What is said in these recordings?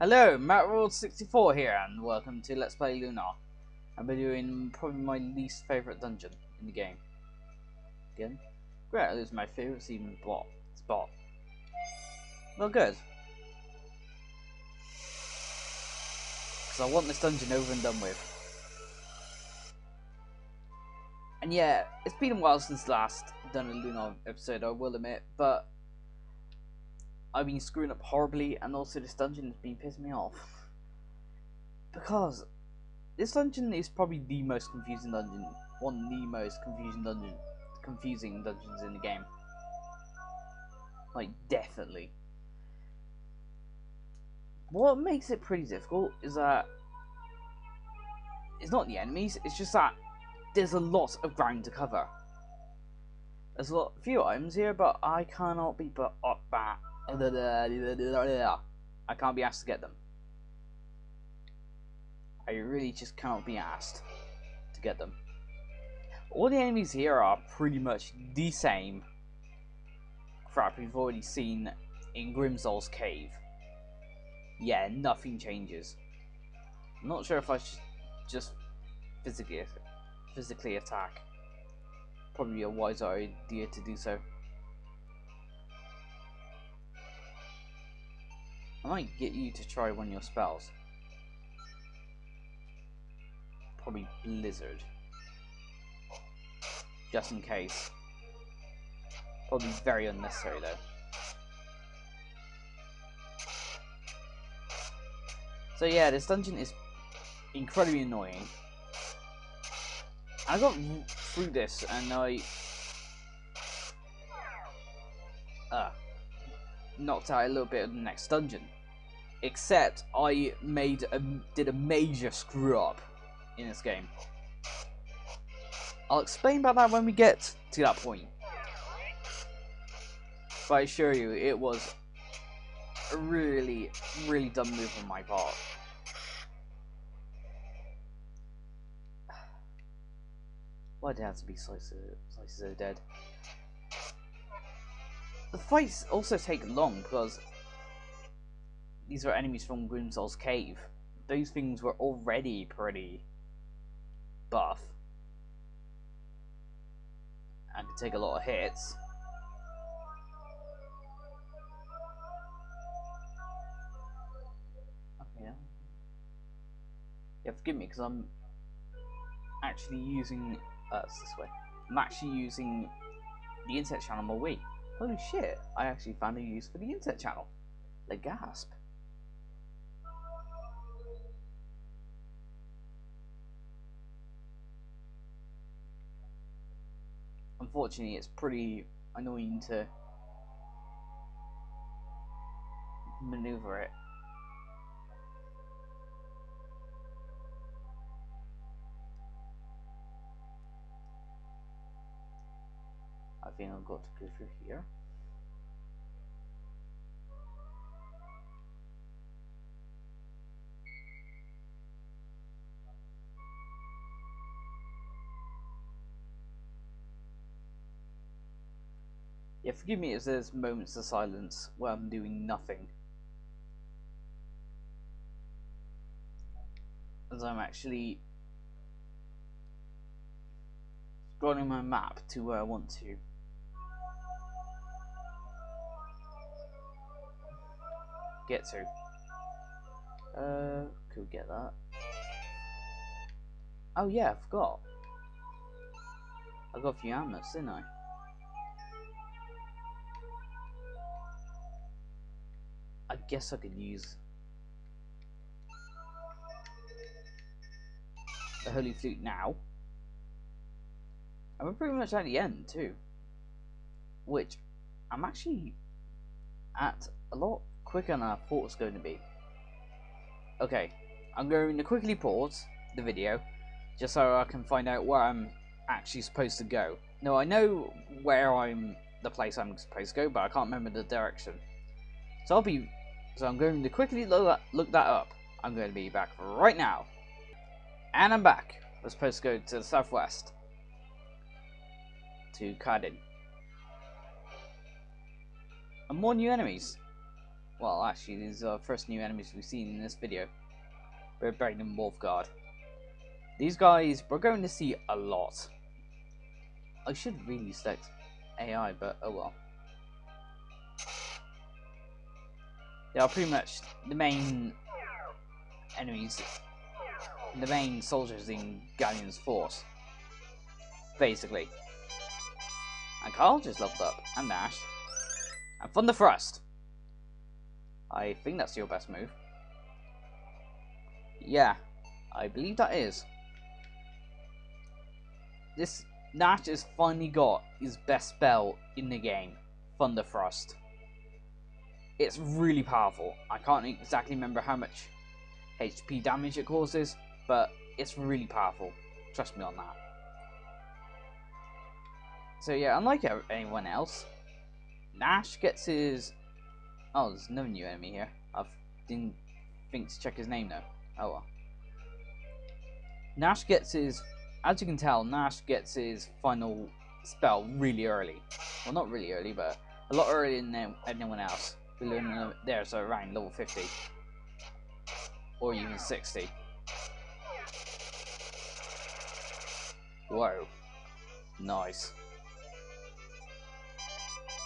Hello, MattRoll64 here, and welcome to Let's Play Lunar. I'll be doing probably my least favourite dungeon in the game. Again? Great, it was my favourite season spot. Well, good. Because I want this dungeon over and done with. And yeah, it's been a while since last done a Lunar episode, I will admit, but I've been screwing up horribly, and also this dungeon has been pissing me off. Because this dungeon is probably the most confusing dungeon, one of the most confusing dungeons in the game. Like, definitely. What makes it pretty difficult is that it's not the enemies, it's just that there's a lot of ground to cover. There's a few items here, but I cannot be I can't be asked to get them. I really just cannot be asked to get them. All the enemies here are pretty much the same crap we've already seen in Grimsol's cave. Yeah, nothing changes. I'm not sure if I should just physically attack. Probably a wiser idea to do so. I might get you to try one of your spells. Probably Blizzard. Just in case. Probably very unnecessary though. So yeah, this dungeon is incredibly annoying. I got through this and I knocked out a little bit of the next dungeon. Except I did a major screw up in this game. I'll explain about that when we get to that point. But I assure you, it was a really, really dumb move on my part. Why did it have to be slices so dead? The fights also take long because these are enemies from Grimsol's cave. Those things were already pretty buff and could take a lot of hits. Okay. Yeah, forgive me because I'm actually using it's this way. I'm actually using the internet channel on my Wii. Holy shit! I actually found a use for the internet channel. Like gasp. Unfortunately, it's pretty annoying to maneuver it. I think I've got to go through here. Yeah, forgive me if there's moments of silence where I'm doing nothing. As I'm actually scrolling my map to where I want to. Get to. Could get that. Oh yeah, I forgot. I got a few amulets, didn't I? I guess I could use the Holy Flute now. And we're pretty much at the end too. Which I'm actually at a lot quicker than I thought it was going to be. Okay, I'm going to quickly pause the video just so I can find out where I'm actually supposed to go. No, I know where the place I'm supposed to go, but I can't remember the direction. So I'm going to quickly look that up. I'm going to be back right now. And I'm back. We're supposed to go to the southwest. To Cardin. And more new enemies. well, actually, these are the first new enemies we've seen in this video. Red and Wolfguard. These guys, we're going to see a lot. I should really select AI, but oh well. They are pretty much the main enemies, the main soldiers in Galleon's force, basically. And Carl just leveled up, and Nash, and Thunder Thrust. I think that's your best move. Yeah, I believe that is. This Nash has finally got his best spell in the game, Thunder Thrust. It's really powerful. I can't exactly remember how much HP damage it causes, but it's really powerful. Trust me on that. So yeah, unlike anyone else, Nash gets his... Oh, there's another new enemy here. I didn't think to check his name though. Oh well. Nash gets his... As you can tell, Nash gets his final spell really early. Well, not really early, but a lot earlier than anyone else. We learn there, so around level 50. Or even 60. Whoa. Nice.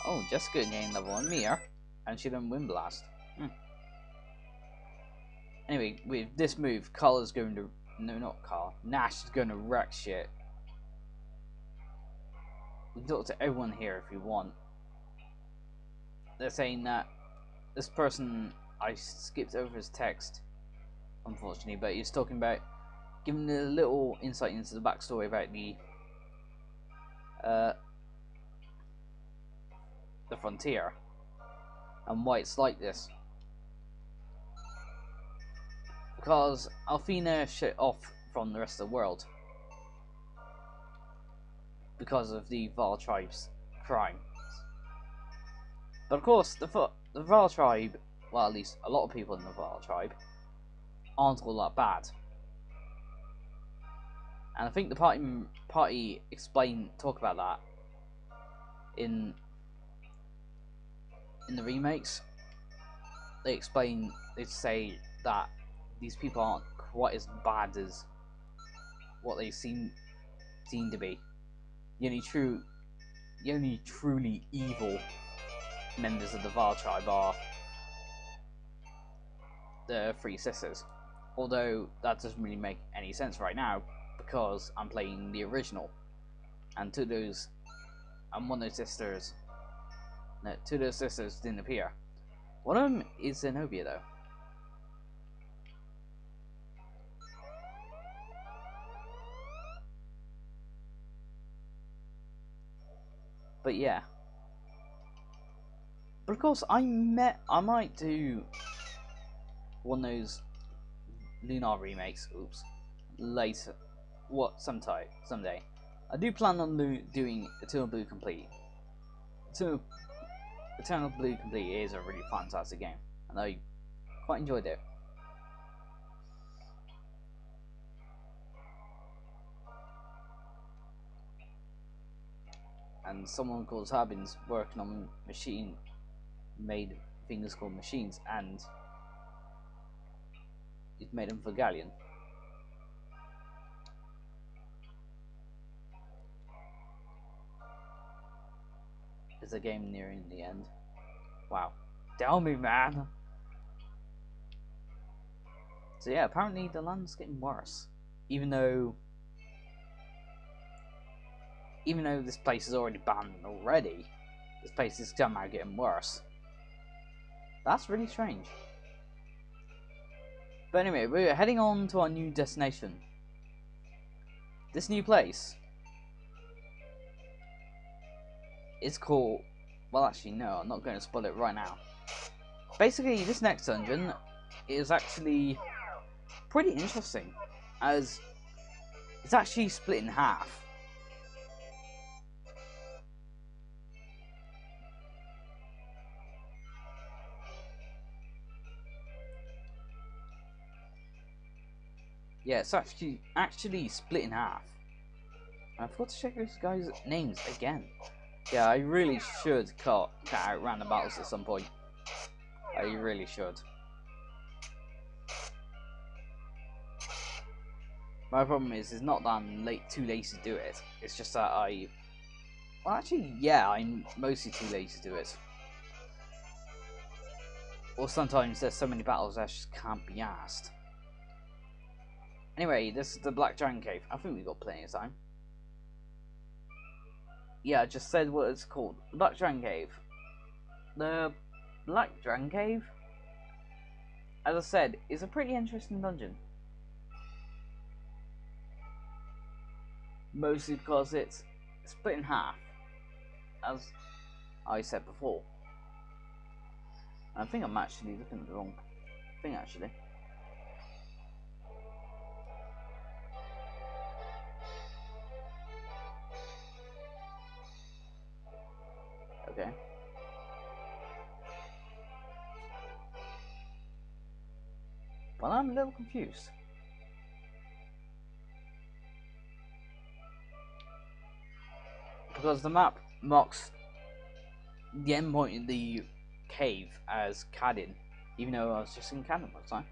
Oh, Jessica gained level 1 Mia, and she done Wind Blast. Anyway, with this move, Carl is going to... No, not Carl. Nash is going to wreck shit. We can talk to everyone here if you want. They're saying that this person... I skipped over his text, unfortunately, but he's talking about giving a little insight into the backstory about the frontier and why it's like this. Because Alfina shut off from the rest of the world because of the Val tribe's crime. But of course, the Val tribe, well, at least a lot of people in the Val tribe, aren't all that bad. And I think the party talk about that in the remakes. They say that these people aren't quite as bad as what they seem to be. The only truly evil members of the Val tribe are the Three Sisters. Although that doesn't really make any sense right now because I'm playing the original, and one of those sisters. No, two of those sisters didn't appear. One of them is Zenobia, though. But yeah. But of course, I might do one of those Lunar remakes. Oops. Later. Someday. I do plan on doing Eternal Blue Complete. Eternal Blue Complete is a really fantastic game, and I quite enjoyed it. And someone called Harbin's working on made things called machines, and he's made them for Galleon. Is the game nearing the end? Wow. Tell me, man! So yeah, apparently the land's getting worse. Even though this place is already banned already, this place is somehow getting worse. That's really strange. But anyway, we're heading on to our new destination. This new place is called... Well, actually, no, I'm not going to spoil it right now. Basically, this next dungeon is actually pretty interesting, as it's actually split in half. Yeah, it's actually split in half. I forgot to check those guys' names again. Yeah, I really should cut out random battles at some point. I really should. My problem is not that I'm too lazy to do it. It's just that well, actually, yeah, I'm mostly too lazy to do it. Or sometimes there's so many battles that I just can't be asked. Anyway, this is the Black Dragon Cave. I think we've got plenty of time. Yeah, I just said what it's called. Black Dragon Cave. The Black Dragon Cave, as I said, is a pretty interesting dungeon. Mostly because it's split in half, as I said before. I think I'm actually looking at the wrong thing, actually. Okay. Well, I'm a little confused. Because the map marks the end point in the cave as Cadin, even though I was just in Cadin, wasn't I?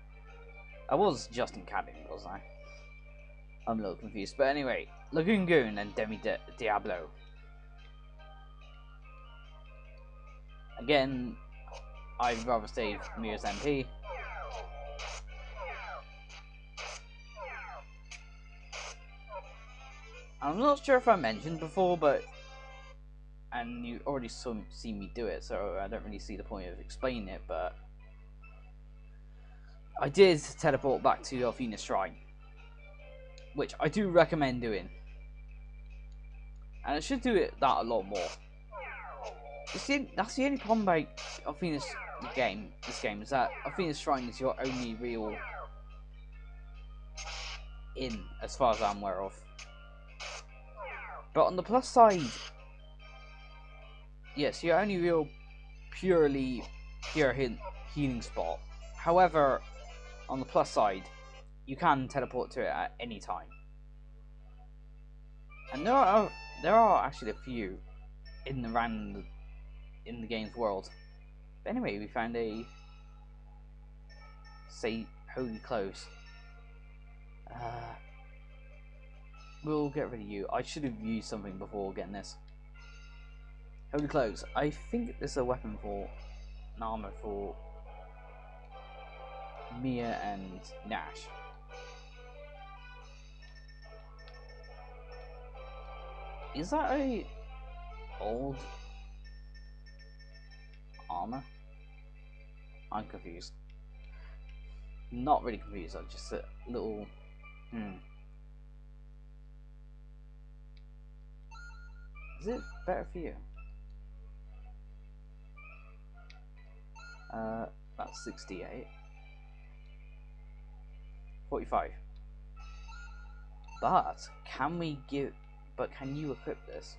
I was just in Cadin, wasn't I? I'm a little confused. But anyway, Lagoon Goon and Diablo. Again, I'd rather save Mira's MP. I'm not sure if I mentioned before, but and you already seen me do it, so I don't really see the point of explaining it, but I did teleport back to the Alfina Shrine, which I do recommend doing. And I should do that a lot more. That's the only problem about Alfina's game, is that Alfina's Shrine is your only real inn, as far as I'm aware of. But on the plus side, yes, your only real pure healing spot. However, on the plus side, you can teleport to it at any time. And there are actually a few in the game's world. But anyway, we found a holy clothes. We'll get rid of you. I should have used something before getting this. Holy clothes. I think this is a weapon for an armor for Mia and Nash. Is that a old armor? I'm confused. Not really confused. I'm just a little. Is it better for you? That's 68. 45. But can you equip this?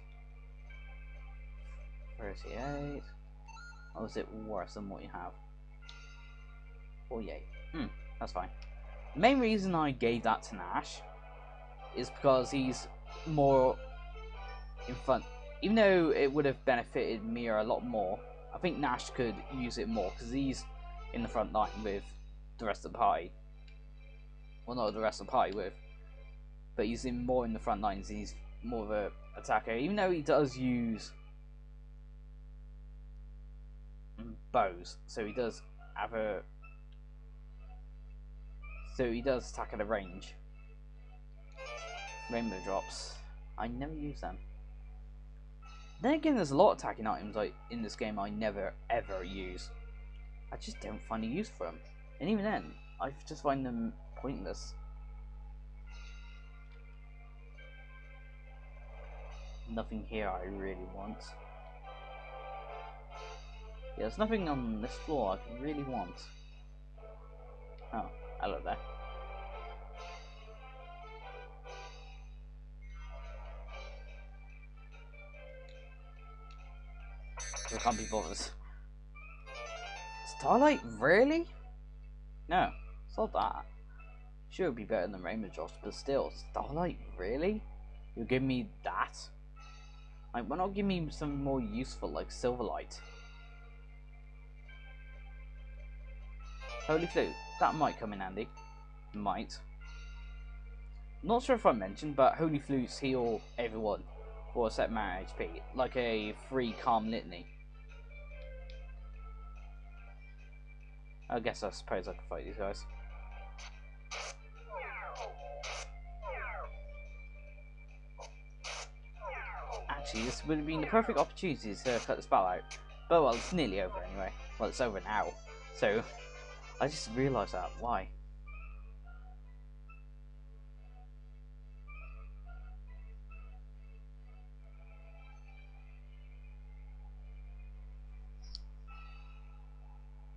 38. Or is it worse than what you have? 48. That's fine. The main reason I gave that to Nash is because he's more in front. Even though it would have benefited Mia a lot more, I think Nash could use it more because he's in the front line with the rest of the party. Well, not the rest of the party but he's more in the front lines. He's more of a attacker, even though he does use bows. So he does attack at a range. Rainbow drops. I never use them. Then again, there's a lot of attacking items in this game I never ever use. I just don't find a use for them, and even then, I just find them pointless. Nothing here I really want. Yeah, there's nothing on this floor I really want. Oh, hello there. I can't be bothered. Starlight, really? No, it's not that. Sure, it would be better than Rainbow Drops, but still, Starlight, really? You'll give me that? Like, why not give me something more useful like Silverlight? Holy Flute. That might come in handy. Might. Not sure if I mentioned, but Holy Flutes heal everyone for a set amount of HP, like a free Calm Litany. I suppose I can fight these guys. Actually, this would have been the perfect opportunity to cut this battle out. But well, it's nearly over anyway. Well, it's over now. So, I just realised that. Why?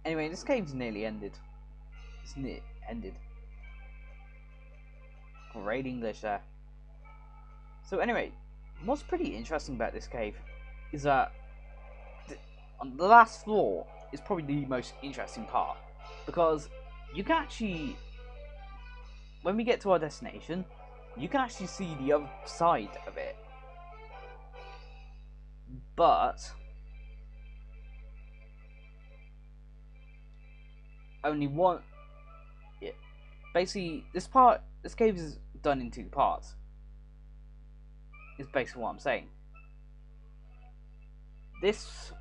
Anyway, this game's nearly ended. It's ended. Great English there. So anyway, what's pretty interesting about this cave is that on the last floor is probably the most interesting part, because you can actually, when we get to our destination, you can actually see the other side of it. But only one. Yeah, basically, this cave is done in two parts. Is basically what I'm saying. This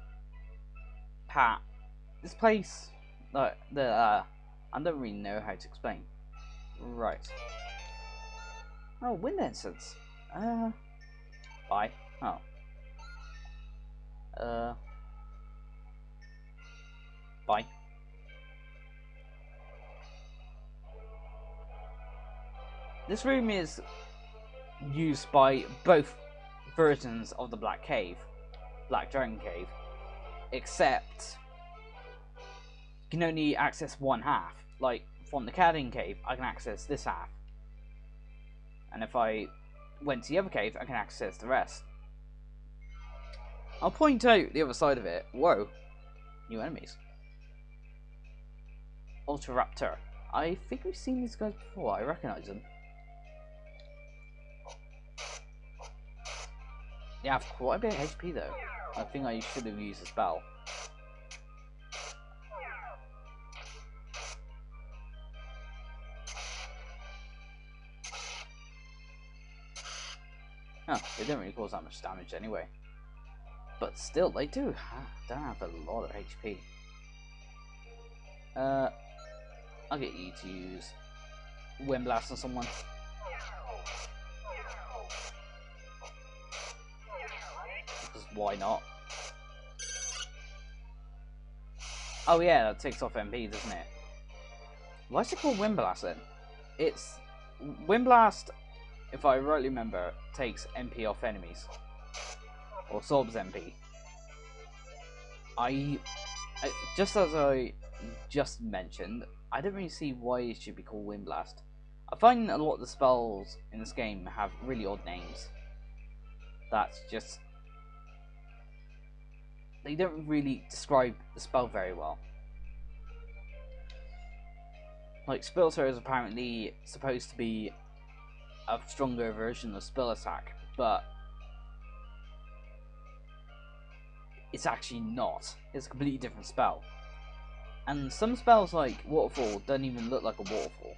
place, I don't really know how to explain. Right. Oh, wind incense. Bye. Oh. Bye. This room is used by both versions of the Black Dragon Cave, except you can only access one half. Like, from the Cadian Cave, I can access this half. And if I went to the other cave, I can access the rest. I'll point out the other side of it. Whoa. New enemies. Ultra Raptor. I think we've seen these guys before. I recognise them. Yeah, I have quite a bit of HP though. I think I should have used a spell. Oh, they don't really cause that much damage anyway. But still, they don't have a lot of HP. I'll get you to use Wind Blast on someone. Because why not? Oh yeah, that takes off MP, doesn't it? Why is it called Wind Blast then? It's Wind Blast, if I rightly remember, takes MP off enemies. Or absorbs MP. Just as I just mentioned, I don't really see why it should be called Wind Blast. I find a lot of the spells in this game have really odd names. That's just... they don't really describe the spell very well. Like, Spillter is apparently supposed to be a stronger version of Spill Attack, but it's actually not. It's a completely different spell. And some spells like Waterfall don't even look like a waterfall.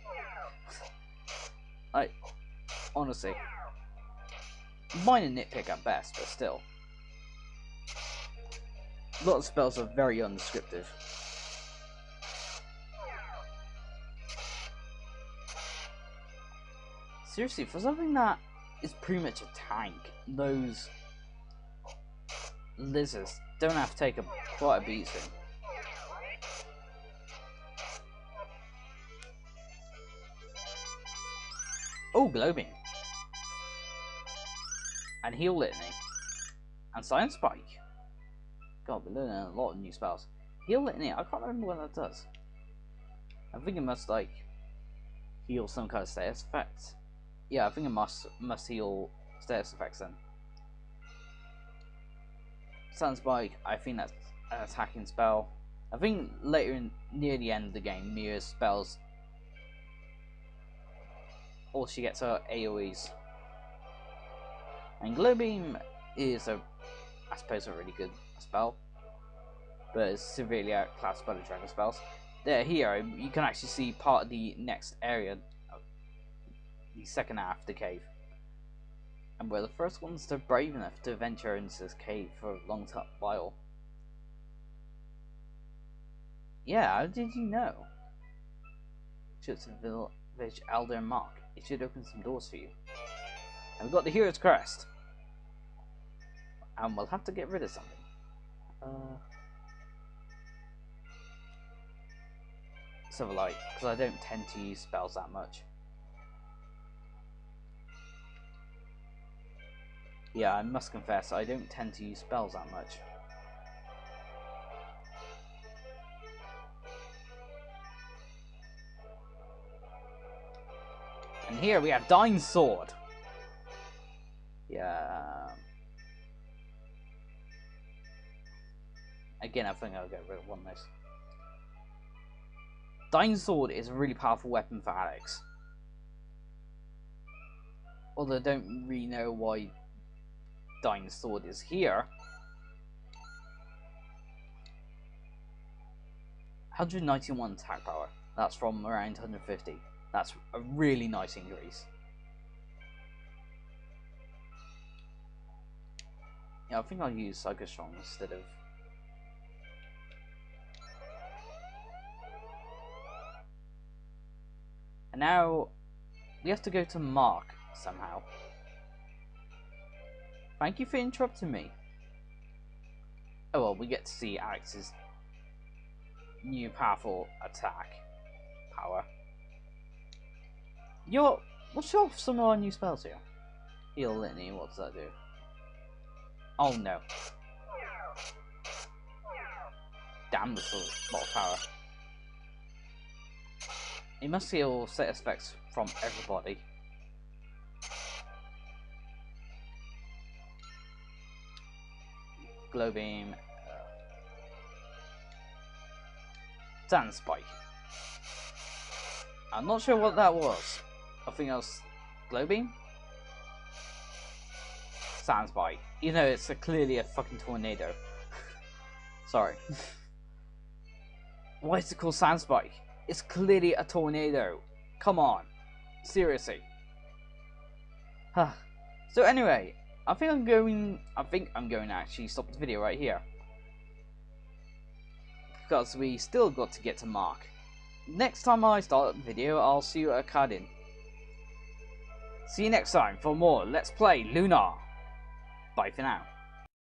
Like, honestly. Minor nitpick at best, but still. A lot of spells are very undescriptive. Seriously, for something that is pretty much a tank, those lizards don't have to take quite a beating. Oh, Glowbeam. And Heal Litany. And Science Spike. God, we're learning a lot of new spells. Heal Litany, I can't remember what that does. I think it must, like, heal some kind of status effect. Yeah, I think it must heal status effects then. Science Spike, I think that's an attacking spell. I think later near the end of the game, Mia's spells, all she gets are AoEs. And Glowbeam is I suppose a really good spell, but it's severely outclassed by the dragon spells. there, here, you can actually see part of the next area, the second half of the cave. And we're the first ones to brave enough to venture into this cave for a long while. Yeah, how did you know? It's a village elder and Mark. It should open some doors for you. And we've got the hero's crest. And we'll have to get rid of something. Silver light, because I don't tend to use spells that much. Yeah, I must confess, I don't tend to use spells that much. And here we have Dying Sword. Yeah. Again, I think I'll get rid of one of those. Dying Sword is a really powerful weapon for Alex. Although I don't really know why Dying Sword is here. 191 attack power. That's from around 150. That's a really nice increase. Yeah, I think I'll use Psycho Strong instead of... And now we have to go to Mark somehow. Thank you for interrupting me. Oh well, we get to see Alex's new powerful attack power. We'll show off some of our new spells here. Heal Litany, what does that do? Oh no. Damn, this is a lot of power. It must heal set effects from everybody. Glow Beam. Sand Spike. I'm not sure what that was. I think that was Glow Beam? Sand Spike. You know, it's clearly a fucking tornado. Sorry. Why is it called Sand Spike? It's clearly a tornado. Come on. Seriously. So anyway, I think I'm going to actually stop the video right here. Because we still got to get to Mark. Next time I start the video, I'll see you at Cardin. See you next time for more Let's Play Lunar. Bye for now.